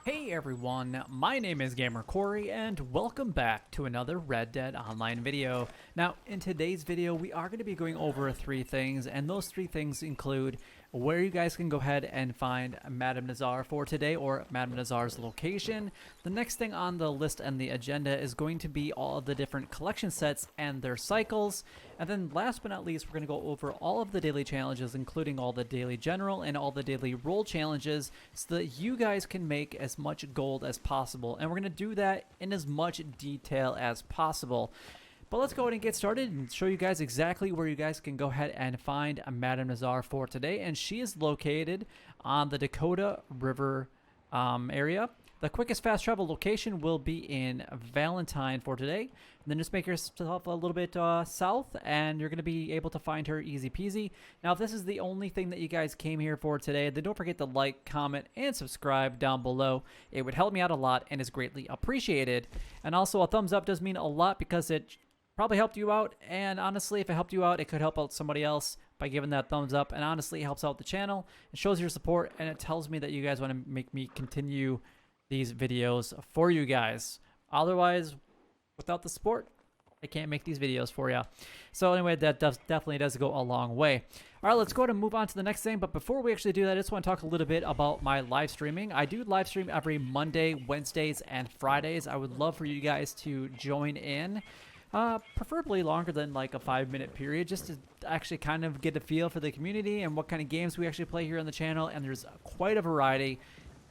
Hey everyone, my name is Gamer Corey and welcome back to another Red Dead Online video. Now in today's video we are going to be going over three things, and those three things include where you guys can go ahead and find Madame Nazar for today, or Madame Nazar's location. The next thing on the list and the agenda is going to be all of the different collection sets and their cycles. And then last but not least, we're going to go over all of the daily challenges, including all the daily general and all the daily role challenges, so that you guys can make as much gold as possible. And we're going to do that in as much detail as possible. But let's go ahead and get started and show you guys exactly where you guys can go ahead and find Madame Nazar for today. And she is located on the Dakota River area. The quickest fast travel location will be in Valentine for today. And then just make yourself a little bit south and you're going to be able to find her easy peasy. Now, if this is the only thing that you guys came here for today, then don't forget to like, comment, and subscribe down below. It would help me out a lot and is greatly appreciated. And also a thumbs up does mean a lot because it probably helped you out, and honestly, if it helped you out, it could help out somebody else by giving that thumbs up, and honestly, it helps out the channel. It shows your support, and it tells me that you guys want to make me continue these videos for you guys. Otherwise, without the support, I can't make these videos for you. So anyway, that definitely does go a long way. All right, let's go ahead and move on to the next thing. But before we actually do that, I just want to talk a little bit about my live streaming. I do live stream every Monday, Wednesdays, and Fridays. I would love for you guys to join in. Preferably longer than like a 5-minute period, just to actually kind of get a feel for the community and what kind of games we actually play here on the channel. And there's quite a variety.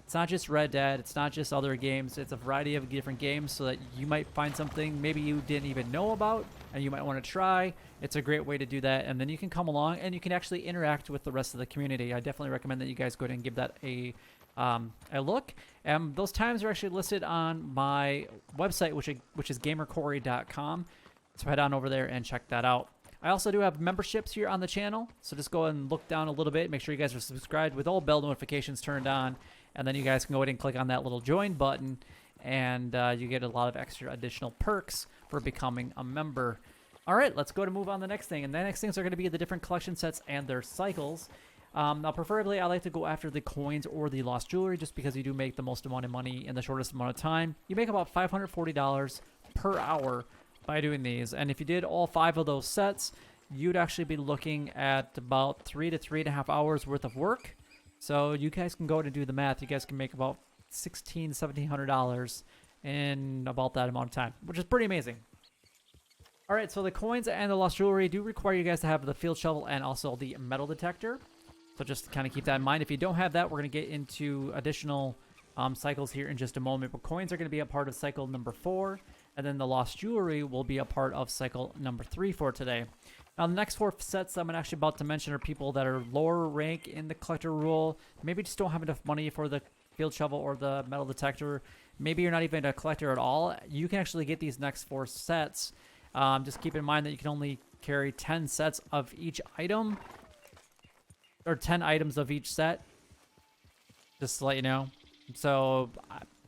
It's not just Red Dead, it's not just other games, it's a variety of different games, so that you might find something maybe you didn't even know about and you might want to try. It's a great way to do that, and then you can come along and you can actually interact with the rest of the community. I definitely recommend that you guys go ahead and give that a look. Those times are actually listed on my website, which is gamercorey.com. So head on over there and check that out. I also do have memberships here on the channel, so just go and look down a little bit. Make sure you guys are subscribed with all bell notifications turned on, and then you guys can go ahead and click on that little join button, and you get a lot of extra additional perks for becoming a member. All right, let's go to move on to the next thing, and the next things are going to be the different collection sets and their cycles. Now, preferably, I like to go after the coins or the lost jewelry, just because you do make the most amount of money in the shortest amount of time. You make about $540 per hour by doing these, and if you did all 5 of those sets, you'd actually be looking at about 3 to 3.5 hours worth of work. So you guys can go and do the math. You guys can make about $1,700 in about that amount of time, which is pretty amazing. All right, so the coins and the lost jewelry do require you guys to have the field shovel and also the metal detector. So just kind of keep that in mind. If you don't have that, we're going to get into additional cycles here in just a moment. But coins are going to be a part of cycle number 4. And then the lost jewelry will be a part of cycle number 3 for today. Now, the next 4 sets I'm actually about to mention are people that are lower rank in the collector rule. Maybe just don't have enough money for the field shovel or the metal detector. Maybe you're not even a collector at all. You can actually get these next 4 sets. Just keep in mind that you can only carry 10 sets of each item, or 10 items of each set, just to let you know. So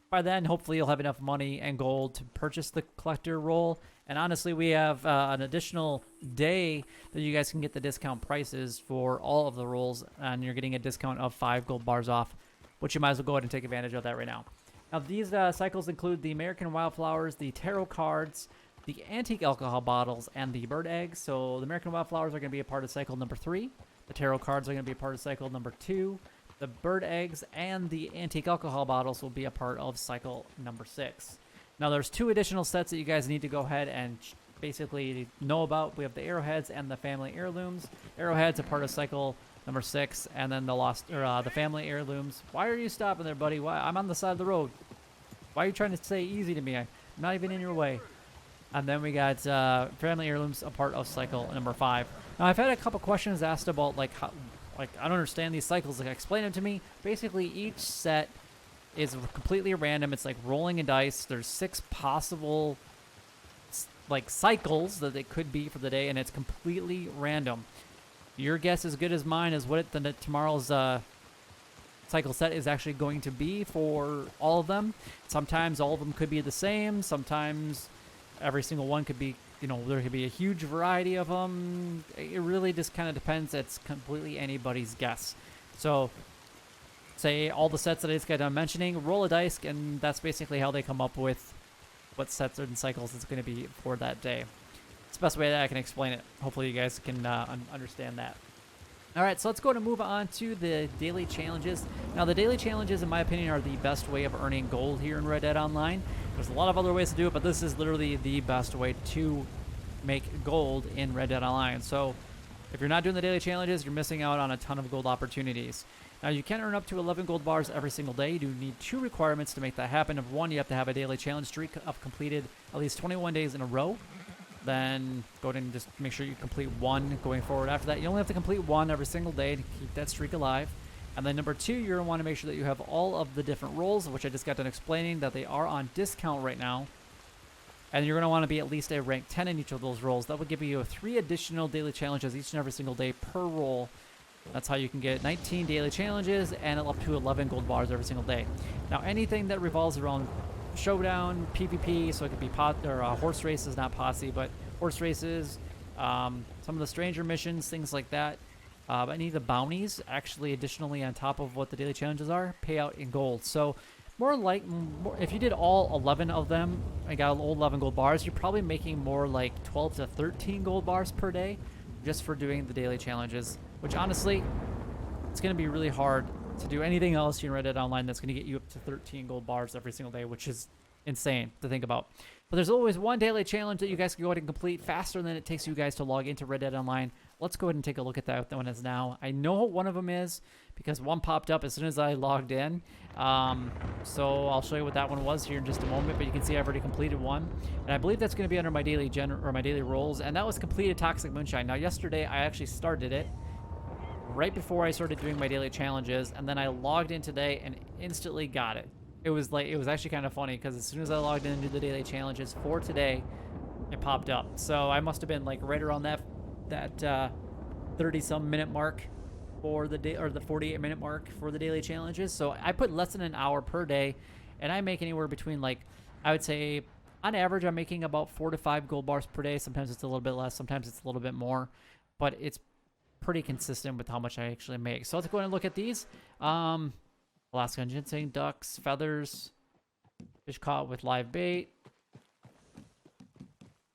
by then, hopefully you'll have enough money and gold to purchase the collector roll. And honestly, we have an additional day that you guys can get the discount prices for all of the rolls, and you're getting a discount of 5 gold bars off, which you might as well go ahead and take advantage of that right now. Now, these cycles include the American Wildflowers, the tarot cards, the antique alcohol bottles, and the bird eggs. So the American Wildflowers are going to be a part of cycle number 3. The tarot cards are going to be a part of cycle number 2. The bird eggs and the antique alcohol bottles will be a part of cycle number 6. Now, there's 2 additional sets that you guys need to go ahead and basically know about. We have the arrowheads and the family heirlooms. Arrowheads are part of cycle number 6, and then the family heirlooms. Why are you stopping there, buddy? Why? I'm on the side of the road. Why are you trying to say easy to me? I'm not even in your way. And then we got family heirlooms, a part of cycle number 5. Now, I've had a couple questions asked about how, I don't understand these cycles. Explain them to me. Basically, each set is completely random. It's like rolling a dice. There's 6 possible cycles that it could be for the day, and it's completely random. Your guess is as good as mine as what tomorrow's cycle set is actually going to be for all of them. Sometimes all of them could be the same. Sometimes every single one could be, there could be a huge variety of them. It really just kind of depends. It's completely anybody's guess. So say all the sets that I just got done mentioning, roll a dice, and that's basically how they come up with what sets and cycles it's going to be for that day. It's the best way that I can explain it. Hopefully you guys can understand that. All right, so let's go to move on to the daily challenges. Now, the daily challenges, in my opinion, are the best way of earning gold here in Red Dead Online. There's a lot of other ways to do it, but this is literally the best way to make gold in Red Dead Online. So if you're not doing the daily challenges, you're missing out on a ton of gold opportunities. Now, you can earn up to 11 gold bars every single day. You do need 2 requirements to make that happen. Of one, you have to have a daily challenge streak of completed at least 21 days in a row. Then go ahead and just make sure you complete 1 going forward after that. You only have to complete 1 every single day to keep that streak alive. And then number 2, you're going to want to make sure that you have all of the different roles, which I just got done explaining that they are on discount right now. And you're going to want to be at least a rank 10 in each of those roles. That would give you 3 additional daily challenges each and every single day per role. That's how you can get 19 daily challenges and up to 11 gold bars every single day. Now, anything that revolves around showdown, PvP, so it could be horse races, not posse, but horse races, some of the stranger missions, things like that. Any of the bounties, actually, additionally on top of what the daily challenges are, pay out in gold. So if you did all 11 of them and got 11 gold bars, you're probably making more like 12 to 13 gold bars per day just for doing the daily challenges, which honestly, it's going to be really hard to do anything else in Red Dead Online that's going to get you up to 13 gold bars every single day, which is insane to think about. But there's always one daily challenge that you guys can go ahead and complete faster than it takes you guys to log into Red Dead Online. Let's go ahead and take a look at that one is now. I know what one of them is because one popped up as soon as I logged in. So I'll show you what that one was here in just a moment, but you can see I've already completed one. And I believe that's going to be under my daily my daily roles, and that was completed Toxic Moonshine. Now, yesterday I actually started it right before I started doing my daily challenges, and then I logged in today and instantly got it. It was actually kind of funny because as soon as I logged in and did the daily challenges for today, it popped up. So I must have been like right around that 30-some minute mark for the day, or the 48-minute mark for the daily challenges. So I put less than an hour per day, and I make anywhere between, like, I would say on average I'm making about 4 to 5 gold bars per day. Sometimes it's a little bit less, sometimes it's a little bit more, but it's pretty consistent with how much I actually make. So let's go ahead and look at these. Alaskan Ginseng, ducks, feathers, fish caught with live bait.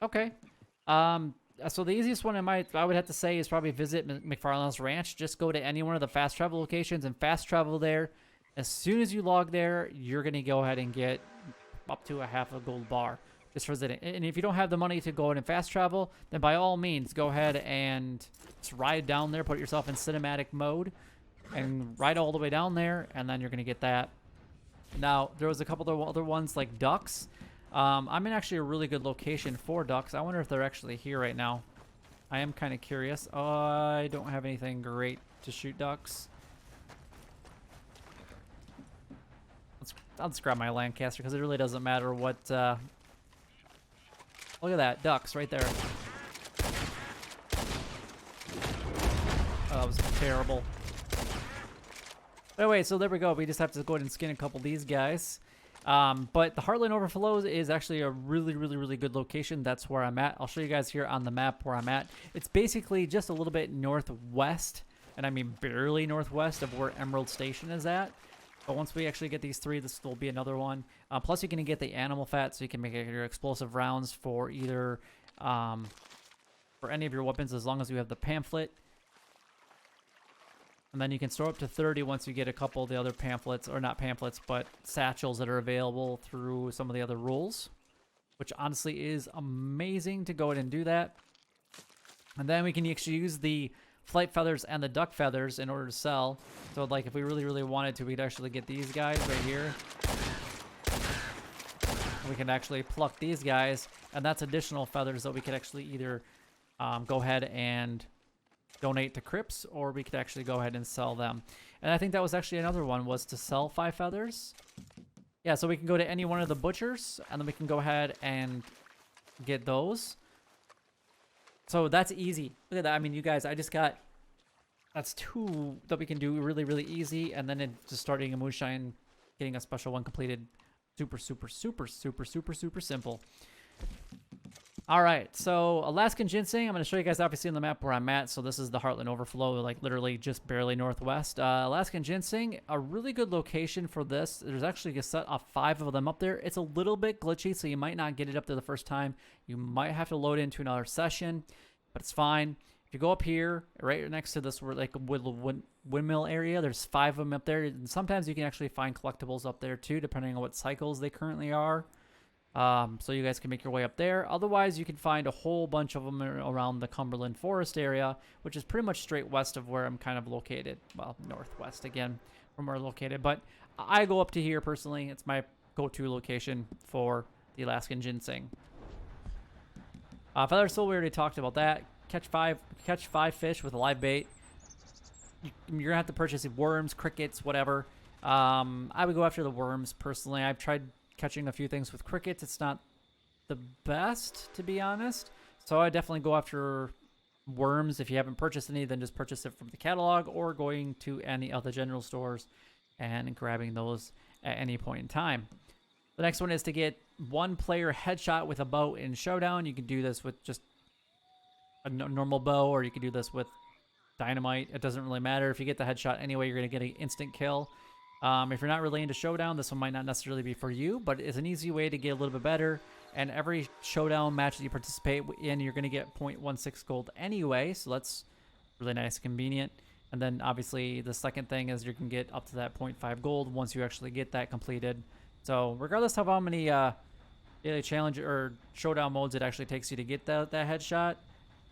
Okay. So the easiest one I would have to say is probably visit McFarland's Ranch. Just go to any one of the fast travel locations and fast travel there. As soon as you log there, you're going to go ahead and get up to a half a gold bar just for visiting. And if you don't have the money to go ahead and fast travel, then by all means, go ahead and just ride down there, put yourself in cinematic mode, and ride all the way down there, and then you're going to get that. Now, there was a couple of other ones like ducks. I'm in actually a really good location for ducks. I wonder if they're actually here right now. I am kind of curious. I don't have anything great to shoot ducks. I'll just grab my Lancaster because it really doesn't matter what... Look at that. Ducks right there. Oh, that was terrible. Anyway, so there we go. We just have to go ahead and skin a couple of these guys. But the Heartland Overflows is actually a really, really, really good location. That's where I'm at. I'll show you guys here on the map where I'm at. It's basically just a little bit northwest, and I mean barely northwest of where Emerald Station is at. But once we actually get these 3, this will be another one. Plus, you can get the animal fat, so you can make your explosive rounds for either for any of your weapons, as long as you have the pamphlet. And then you can store up to 30 once you get a couple of the other pamphlets, or not pamphlets, but satchels that are available through some of the other rules, which honestly is amazing to go ahead and do that. And then we can actually use the flight feathers and the duck feathers in order to sell. So like if we really, really wanted to, we'd actually get these guys right here. We can actually pluck these guys, and that's additional feathers that we could actually either go ahead and donate to Crips, or we could actually go ahead and sell them. And I think that was actually another one, was to sell 5 feathers. Yeah, so we can go to any one of the butchers, and then we can go ahead and get those. So that's easy. Look at that. I mean, you guys, I just got... That's 2 that we can do really, really easy. And then just starting a Moonshine, getting a special one completed. Super, super, super, super, super, super simple. All right, so Alaskan Ginseng, I'm going to show you guys obviously on the map where I'm at. So this is the Heartland Overflow, like literally just barely northwest. Alaskan Ginseng, a really good location for this. There's actually a set of 5 of them up there. It's a little bit glitchy, so you might not get it up there the first time. You might have to load into another session, but it's fine. If you go up here, right next to this like windmill area, there's 5 of them up there. And sometimes you can actually find collectibles up there too, depending on what cycles they currently are. So you guys can make your way up there. Otherwise, you can find a whole bunch of them around the Cumberland Forest area, which is pretty much straight west of where I'm kind of located. Well, northwest again from where I'm located. But I go up to here personally. It's my go-to location for the Alaskan Ginseng. Feather Soul, we already talked about that. Catch five fish with a live bait. You're gonna have to purchase worms, crickets, whatever. I would go after the worms personally. I've tried catching a few things with crickets. It's not the best, to be honest. So I definitely go after worms. If you haven't purchased any, then just purchase it from the catalog or going to any other general stores and grabbing those at any point in time. The next one is to get 1 player headshot with a bow in Showdown. You can do this with just a normal bow, or you can do this with dynamite. It doesn't really matter. If you get the headshot anyway, you're going to get an instant kill. If you're not really into Showdown, this one might not necessarily be for you, but it's an easy way to get a little bit better. And every Showdown match that you participate in, you're going to get 0.16 gold anyway, so that's really nice and convenient. And then obviously the second thing is you can get up to that 0.5 gold once you actually get that completed. So regardless of how many daily challenge or Showdown modes it actually takes you to get that headshot,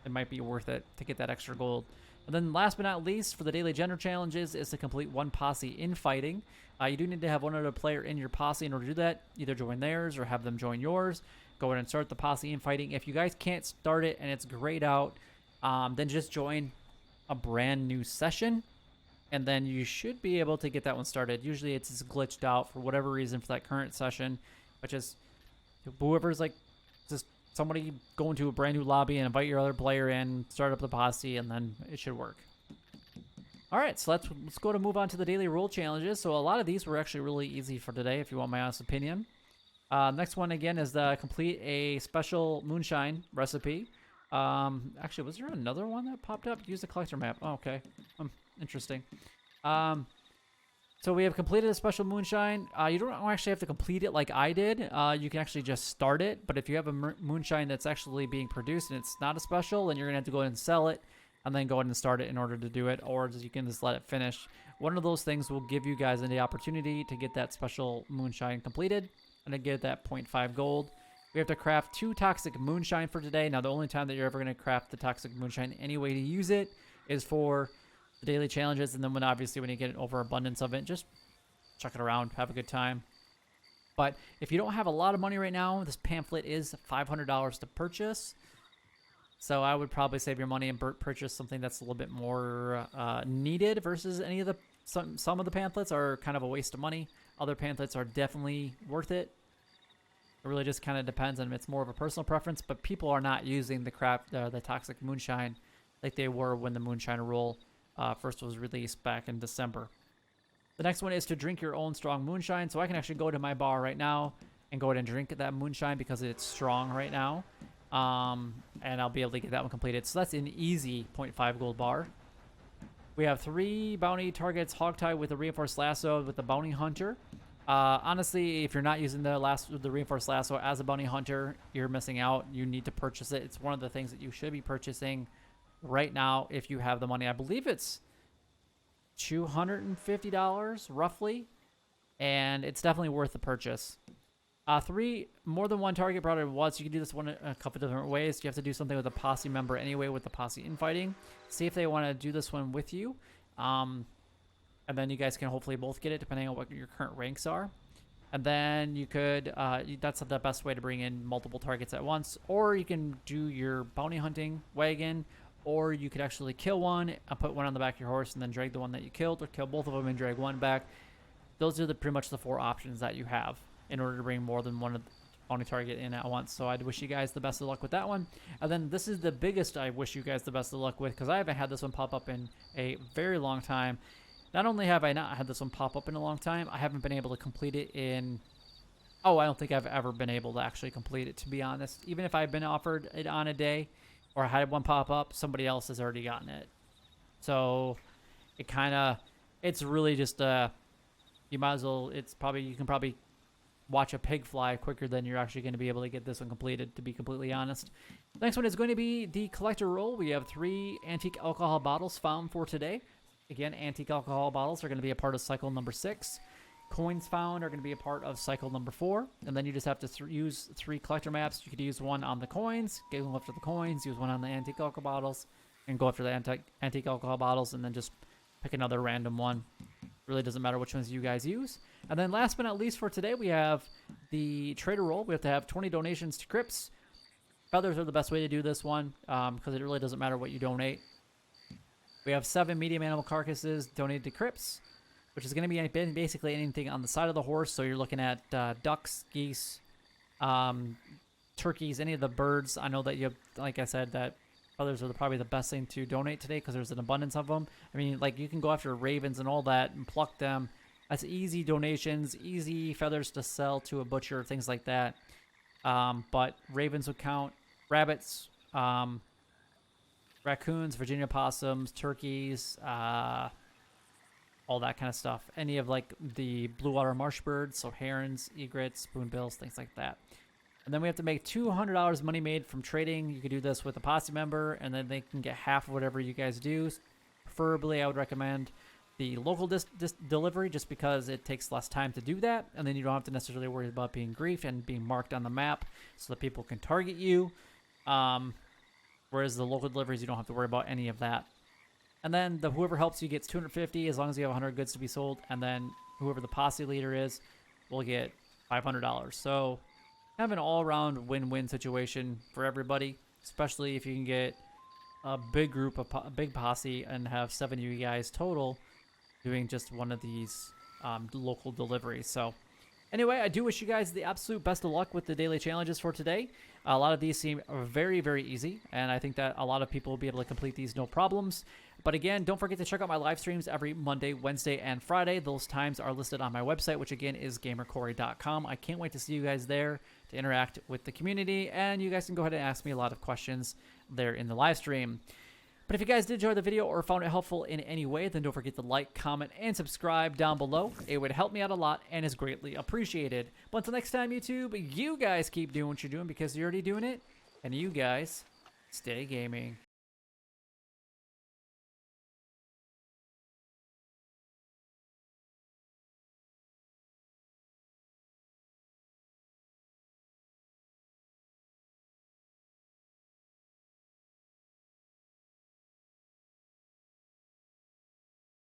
it might be worth it to get that extra gold. And then last but not least, for the daily general challenges, is to complete 1 posse infighting. You do need to have one other player in your posse in order to do that. Either join theirs or have them join yours. Go ahead and start the posse infighting. If you guys can't start it and it's grayed out, then just join a brand new session. And then you should be able to get that one started. Usually it's just glitched out for whatever reason for that current session. But just whoever's like just somebody go into a brand new lobby and invite your other player in, start up the posse, and then it should work. All right, so let's go to move on to the daily rule challenges. So a lot of these were actually really easy for today, if you want my honest opinion. Next one again is to complete a special moonshine recipe. Actually, was there another one that popped up? Use the collector map. Oh, okay, interesting. So we have completed a special moonshine. You don't actually have to complete it like I did. You can actually just start it. But if you have a moonshine that's actually being produced and it's not a special, then you're going to have to go ahead and sell it and then go ahead and start it in order to do it. Or you can just let it finish. One of those things will give you guys the opportunity to get that special moonshine completed and to get that 0.5 gold. We have to craft 2 toxic moonshine for today. Now, the only time that you're ever going to craft the toxic moonshine, any way to use it, is for the daily challenges, and then when you get an overabundance of it, just chuck it around, have a good time. But if you don't have a lot of money right now, this pamphlet is $500 to purchase. So I would probably save your money and purchase something that's a little bit more needed versus any of the some of the pamphlets are kind of a waste of money. Other pamphlets are definitely worth it. It really just kind of depends on, it's more of a personal preference, but people are not using the toxic moonshine like they were when the moonshine rule first was released back in December. The next one is to drink your own strong moonshine. So I can actually go to my bar right now and go ahead and drink that moonshine because it's strong right now. And I'll be able to get that one completed. So that's an easy 0.5 gold bar. We have 3 bounty targets hogtied with a reinforced lasso with the bounty hunter. Honestly, if you're not using the reinforced lasso as a bounty hunter, you're missing out. You need to purchase it. It's one of the things that you should be purchasing right now if you have the money. I believe it's $250 roughly, and it's definitely worth the purchase. 3, more than 1 target brought in once. You can do this one a couple different ways. You have to do something with a posse member anyway with the posse infighting. See if they want to do this one with you. And then you guys can hopefully both get it depending on what your current ranks are. And then you could, that's the best way to bring in multiple targets at once. Or you can do your bounty hunting wagon, or you could actually kill one and put one on the back of your horse and then drag the one that you killed, or kill both of them and drag one back. Those are pretty much the 4 options that you have in order to bring more than one bounty target in at once. So I'd wish you guys the best of luck with that one. And then this is the biggest I wish you guys the best of luck with, because I haven't had this one pop up in a very long time. Not only have I not had this one pop up in a long time, I haven't been able to complete it in Oh, I don't think I've ever been able to actually complete it, to be honest. Even if I've been offered it on a day or I had one pop up, somebody else has already gotten it. So it kind of, it's really just you might as well, you can probably watch a pig fly quicker than you're actually going to be able to get this one completed, to be completely honest. Next one is going to be the collector roll. We have 3 antique alcohol bottles found for today. Again, antique alcohol bottles are going to be a part of cycle number 6. Coins found are going to be a part of cycle number 4. And then you just have to use 3 collector maps. You could use one on the coins, go after the coins, use one on the antique alcohol bottles, and go after the antique alcohol bottles, and then just pick another random one. Really doesn't matter which ones you guys use. And then last but not least for today, we have the trader roll. We have to have 20 donations to crypts. Feathers are the best way to do this one because it really doesn't matter what you donate. We have 7 medium animal carcasses donated to crypts, which is going to be basically anything on the side of the horse. So you're looking at ducks, geese, turkeys, any of the birds. I know that you have, like I said, that feathers are probably the best thing to donate today because there's an abundance of them. I mean, like, you can go after ravens and all that and pluck them. That's easy donations, easy feathers to sell to a butcher, things like that. But ravens would count, rabbits, raccoons, Virginia possums, turkeys, all that kind of stuff. Any of like the blue water marsh birds, so herons, egrets, spoonbills, things like that. And then we have to make $200 money made from trading. You could do this with a posse member, and then they can get half of whatever you guys do. Preferably, I would recommend the local delivery just because it takes less time to do that, and then you don't have to necessarily worry about being griefed and being marked on the map so that people can target you. Whereas the local deliveries, you don't have to worry about any of that. And then whoever helps you gets $250 as long as you have 100 goods to be sold, and then whoever the posse leader is will get $500. So kind of an all-around win-win situation for everybody, especially if you can get a big group of big posse and have 7 of you guys total doing just one of these local deliveries. So anyway, I do wish you guys the absolute best of luck with the daily challenges for today. A lot of these seem very, very easy, and I think that a lot of people will be able to complete these no problems. But again, don't forget to check out my live streams every Monday, Wednesday, and Friday. Those times are listed on my website, which again is gamercorey.com. I can't wait to see you guys there to interact with the community, and you guys can go ahead and ask me a lot of questions there in the live stream. But if you guys did enjoy the video or found it helpful in any way, then don't forget to like, comment, and subscribe down below. It would help me out a lot and is greatly appreciated. But until next time, YouTube, you guys keep doing what you're doing because you're already doing it, and you guys stay gaming.